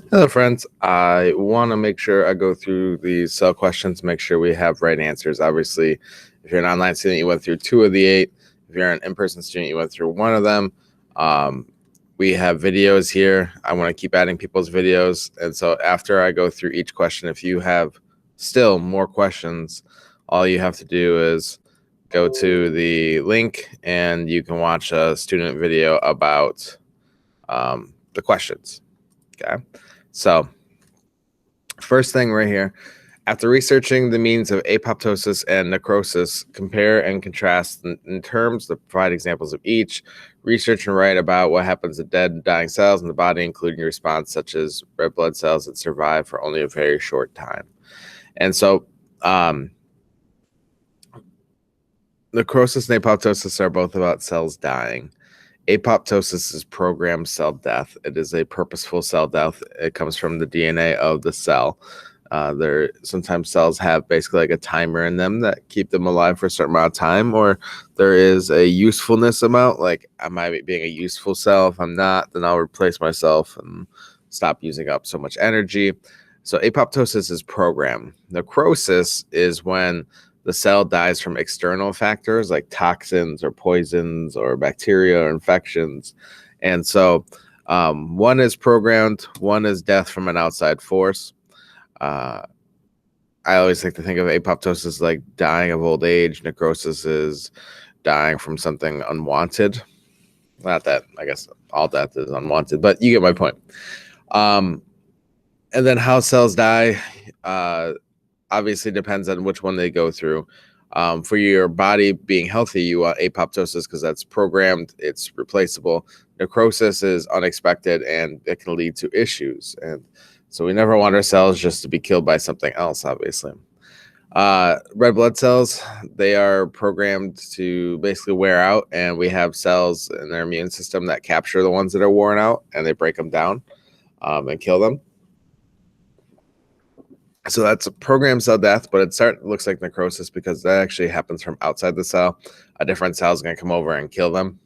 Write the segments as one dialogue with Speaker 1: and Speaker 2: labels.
Speaker 1: Hello, friends. I want to make sure I go through these cell questions, make sure we have right answers. Obviously, if you're an online student, you went through 2 of the 8. If you're an in-person student, you went through one of them. Um, we have videos here. I want to keep adding people's videos. And so after I go through each question, if you have still more questions, all you have to do is go to the link and you can watch a student video about the questions. Okay. So first thing right here. After researching the means of apoptosis and necrosis, compare and contrast in terms that provide examples of each. Research and write about what happens to dead and dying cells in the body, including response such as red blood cells that survive for only a very short time. And so, necrosis and apoptosis are both about cells dying. Apoptosis is programmed cell death. It is a purposeful cell death. It comes from the DNA of the cell. There sometimes cells have basically like a timer in them that keep them alive for a certain amount of time, or there is a usefulness amount. Like, am I being a useful cell? If I'm not, then I'll replace myself and stop using up so much energy. So apoptosis is programmed. Necrosis is when the cell dies from external factors like toxins or poisons or bacteria or infections. And so one is programmed, one is death from an outside force. I always like to think of apoptosis like dying of old age. Necrosis is dying from something unwanted. Not that, I guess all death is unwanted, but you get my point. And then how cells die obviously depends on which one they go through. For your body being healthy, you want apoptosis because that's programmed, it's replaceable. Necrosis is unexpected and it can lead to issues. And so we never want our cells just to be killed by something else, obviously. Red blood cells, they are programmed to basically wear out, and we have cells in their immune system that capture the ones that are worn out and they break them down and kill them. So that's a programmed cell death, but it looks like necrosis because that actually happens from outside the cell. A different cell is going to come over and kill them,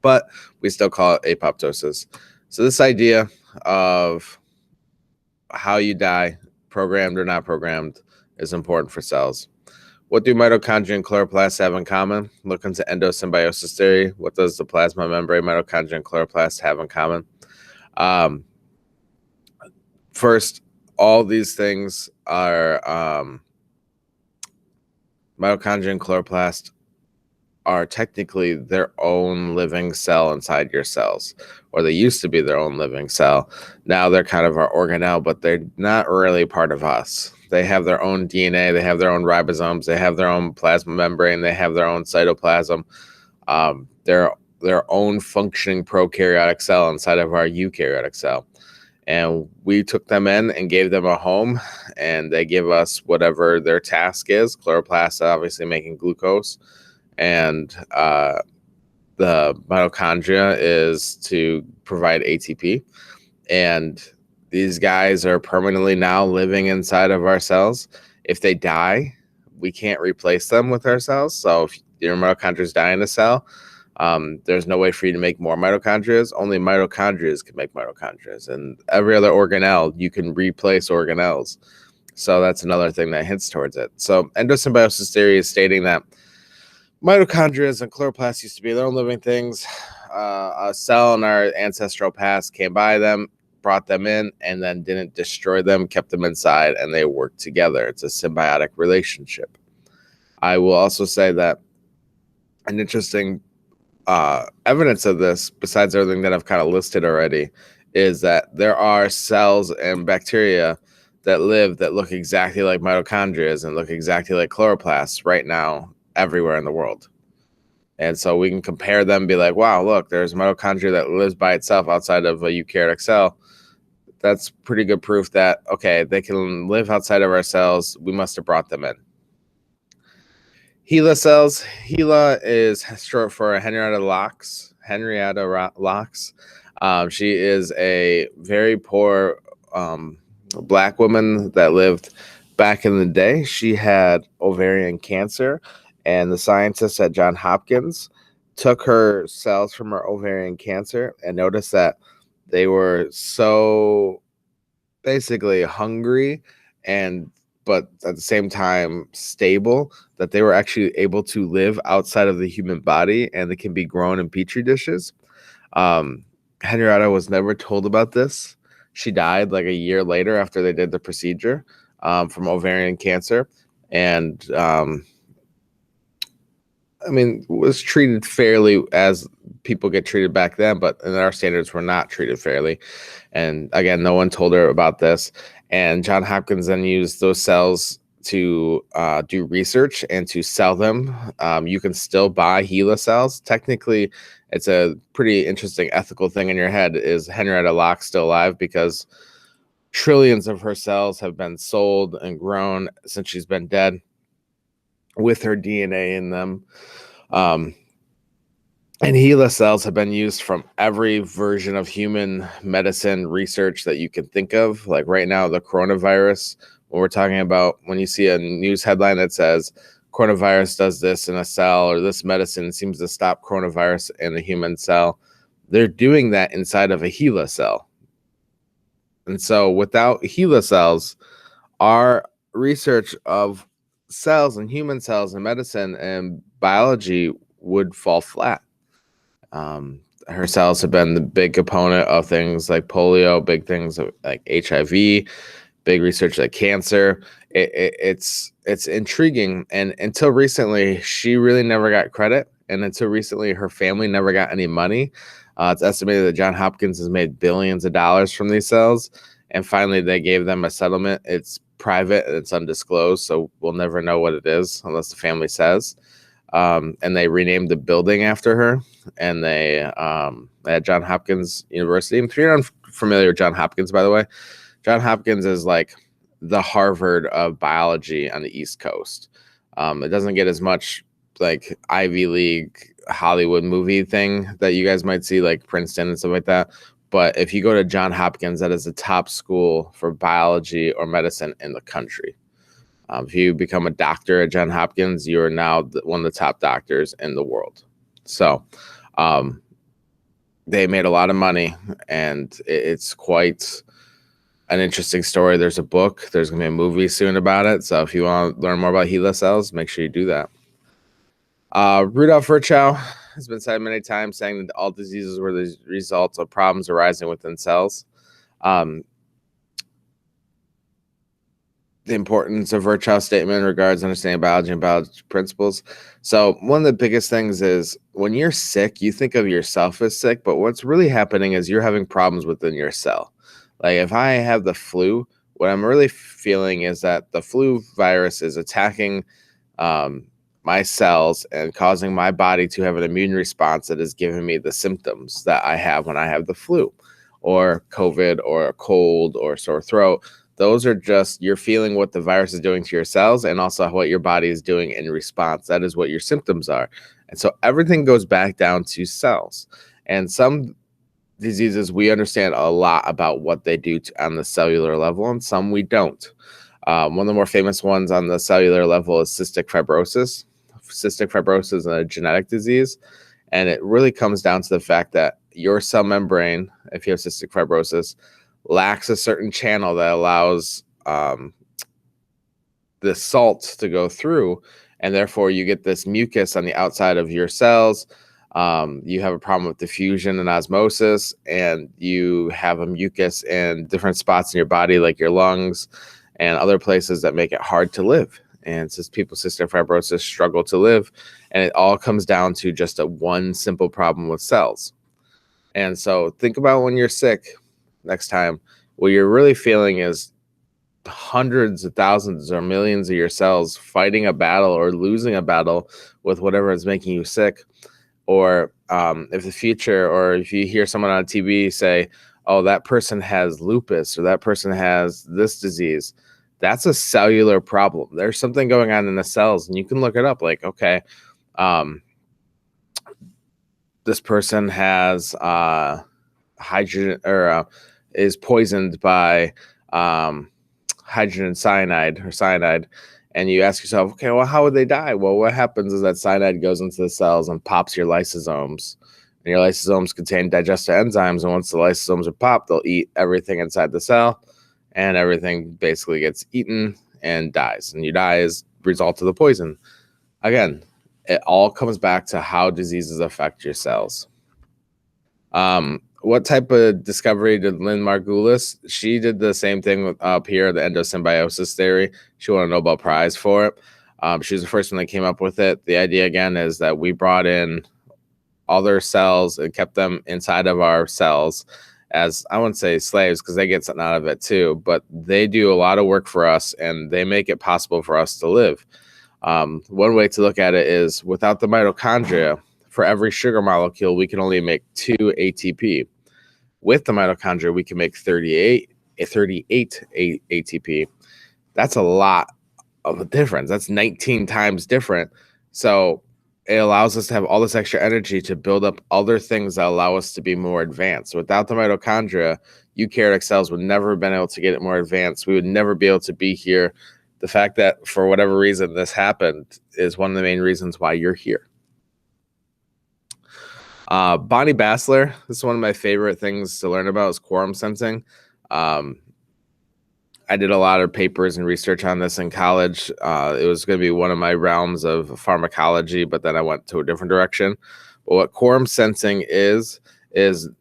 Speaker 1: but we still call it apoptosis. So this idea of how you die, programmed or not programmed, is important for cells. What do mitochondria and chloroplasts have in common? Look into endosymbiosis theory. What does the plasma membrane, mitochondria, and chloroplasts have in common? First, all these things are mitochondria and chloroplast are technically their own living cell inside your cells, or they used to be their own living cell. Now they're kind of our organelle, but they're not really part of us. They have their own DNA, they have their own ribosomes, they have their own plasma membrane, they have their own cytoplasm. They're their own functioning prokaryotic cell inside of our eukaryotic cell. And we took them in and gave them a home, and they give us whatever their task is. Chloroplast obviously making glucose, and the mitochondria is to provide ATP. And these guys are permanently now living inside of our cells. If they die, we can't replace them with our cells. So if your mitochondria die in a cell, there's no way for you to make more mitochondria. Only mitochondria can make mitochondria, and every other organelle you can replace organelles. So that's another thing that hints towards it. So endosymbiosis theory is stating that mitochondria and chloroplasts used to be their own living things. A cell in our ancestral past came by them, brought them in, and then didn't destroy them, kept them inside, and they worked together. It's a symbiotic relationship. I will also say that an interesting evidence of this, besides everything that I've kind of listed already, is that there are cells and bacteria that live that look exactly like mitochondria and look exactly like chloroplasts right now everywhere in the world. And so we can compare them and be like, wow, look, there's mitochondria that lives by itself outside of a eukaryotic cell. That's pretty good proof that, okay, they can live outside of our cells. We must have brought them in. HeLa cells. HeLa is short for Henrietta Lacks. She is a very poor Black woman that lived back in the day. She had ovarian cancer, and the scientists at Johns Hopkins took her cells from her ovarian cancer and noticed that they were so basically hungry and but at the same time stable, that they were actually able to live outside of the human body and they can be grown in petri dishes. um, Henrietta was never told about this. She died like a year later after they did the procedure, from ovarian cancer, and I mean, was treated fairly as people get treated back then, but in our standards, were not treated fairly. And again, no one told her about this. And John Hopkins then used those cells to do research and to sell them. You can still buy HeLa cells. Technically, it's a pretty interesting ethical thing in your head. Is Henrietta Lacks still alive? Because trillions of her cells have been sold and grown since she's been dead with her DNA in them. Um, and HeLa cells have been used from every version of human medicine research that you can think of. Like right now, the coronavirus, when we're talking about, when you see a news headline that says coronavirus does this in a cell, or this medicine seems to stop coronavirus in a human cell, they're doing that inside of a HeLa cell. And so without HeLa cells, our research of cells and human cells and medicine and biology would fall flat. Her cells have been the big component of things like polio, big things like HIV, big research like cancer. It's intriguing, and until recently, she really never got credit, and until recently, her family never got any money. It's estimated that John Hopkins has made billions of dollars from these cells, and finally, they gave them a settlement. It's private and it's undisclosed, so we'll never know what it is unless the family says. And they renamed the building after her, and they at John Hopkins University. And if you're unfamiliar with John Hopkins, by the way, John Hopkins is like the Harvard of biology on the East Coast. It doesn't get as much like Ivy League Hollywood movie thing that you guys might see, like Princeton and stuff like that. But if you go to John Hopkins, that is the top school for biology or medicine in the country. If you become a doctor at John Hopkins, you are now one of the top doctors in the world. So they made a lot of money, and it's quite an interesting story. There's a book. There's going to be a movie soon about it. So if you want to learn more about HeLa cells, make sure you do that. Rudolf Virchow has been said many times, saying that all diseases were the results of problems arising within cells. The importance of Virchow's statement in regards to understanding biology and biology principles. So one of the biggest things is when you're sick, you think of yourself as sick, but what's really happening is you're having problems within your cell. Like if I have the flu, what I'm really feeling is that the flu virus is attacking my cells and causing my body to have an immune response that is giving me the symptoms that I have when I have the flu or COVID or a cold or sore throat. Those are just, you're feeling what the virus is doing to your cells and also what your body is doing in response. That is what your symptoms are. And so everything goes back down to cells. And some diseases, we understand a lot about what they do on the cellular level, and some we don't. One of the more famous ones on the cellular level is cystic fibrosis. Cystic fibrosis is a genetic disease, and it really comes down to the fact that your cell membrane, if you have cystic fibrosis, lacks a certain channel that allows the salt to go through, and therefore you get this mucus on the outside of your cells. You have a problem with diffusion and osmosis, and you have a mucus in different spots in your body, like your lungs and other places that make it hard to live. And since people with cystic fibrosis struggle to live, and it all comes down to just a one simple problem with cells. And so think about when you're sick next time, what you're really feeling is hundreds of thousands or millions of your cells fighting a battle or losing a battle with whatever is making you sick. Or if the future, or if you hear someone on TV say, oh, that person has lupus or that person has this disease, that's a cellular problem. There's something going on in the cells, and you can look it up. Like, okay, this person has hydrogen or is poisoned by hydrogen cyanide or cyanide. And you ask yourself, okay, well, how would they die? Well, what happens is that cyanide goes into the cells and pops your lysosomes. And your lysosomes contain digestive enzymes. And once the lysosomes are popped, they'll eat everything inside the cell. and everything basically gets eaten and dies. And you die as a result of the poison. Again, it all comes back to how diseases affect your cells. What type of discovery did Lynn Margulis? She did the same thing with up here, the endosymbiosis theory. She won a Nobel Prize for it. She was the first one that came up with it. The idea again is that we brought in other cells and kept them inside of our cells as, I wouldn't say slaves because they get something out of it too, but they do a lot of work for us and they make it possible for us to live. One way to look at it is without the mitochondria, for every sugar molecule, we can only make 2 ATP. With the mitochondria, we can make 38 ATP. That's a lot of a difference. That's 19 times different. So it allows us to have all this extra energy to build up other things that allow us to be more advanced. Without the mitochondria, eukaryotic cells would never have been able to get it more advanced. We would never be able to be here. The fact that for whatever reason this happened is one of the main reasons why you're here. Bonnie Bassler, this is one of my favorite things to learn about is quorum sensing. I did a lot of papers and research on this in college. It was going to be one of my realms of pharmacology, but then I went to a different direction. But what quorum sensing is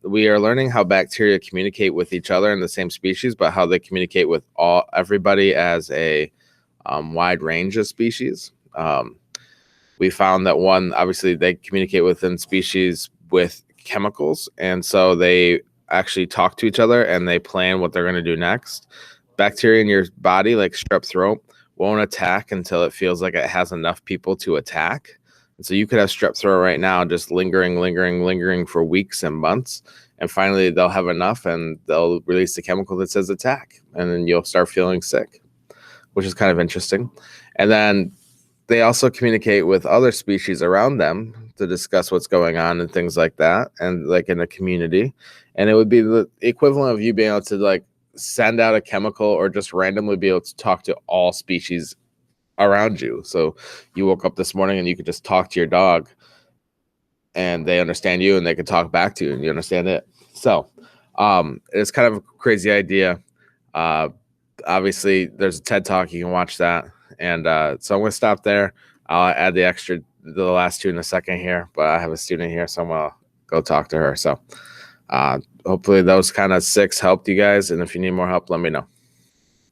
Speaker 1: we are learning how bacteria communicate with each other in the same species, but how they communicate with everybody as a wide range of species. We found that one, obviously, they communicate within species with chemicals, and so they actually talk to each other and they plan what they're going to do next. Bacteria in your body, like strep throat, won't attack until it feels like it has enough people to attack. And so you could have strep throat right now, just lingering for weeks and months. And finally, they'll have enough and they'll release the chemical that says attack. And then you'll start feeling sick, which is kind of interesting. And then they also communicate with other species around them to discuss what's going on and things like that, and like in a community. And it would be the equivalent of you being able to like send out a chemical or just randomly be able to talk to all species around you. So you woke up this morning and you could just talk to your dog and they understand you and they can talk back to you and you understand it. So it's kind of a crazy idea. Obviously there's a TED Talk, you can watch that. And so I'm going to stop there. I'll add the last two in a second here, but I have a student here, so I'm going to go talk to her. So hopefully those kind of 6 helped you guys. And if you need more help, let me know.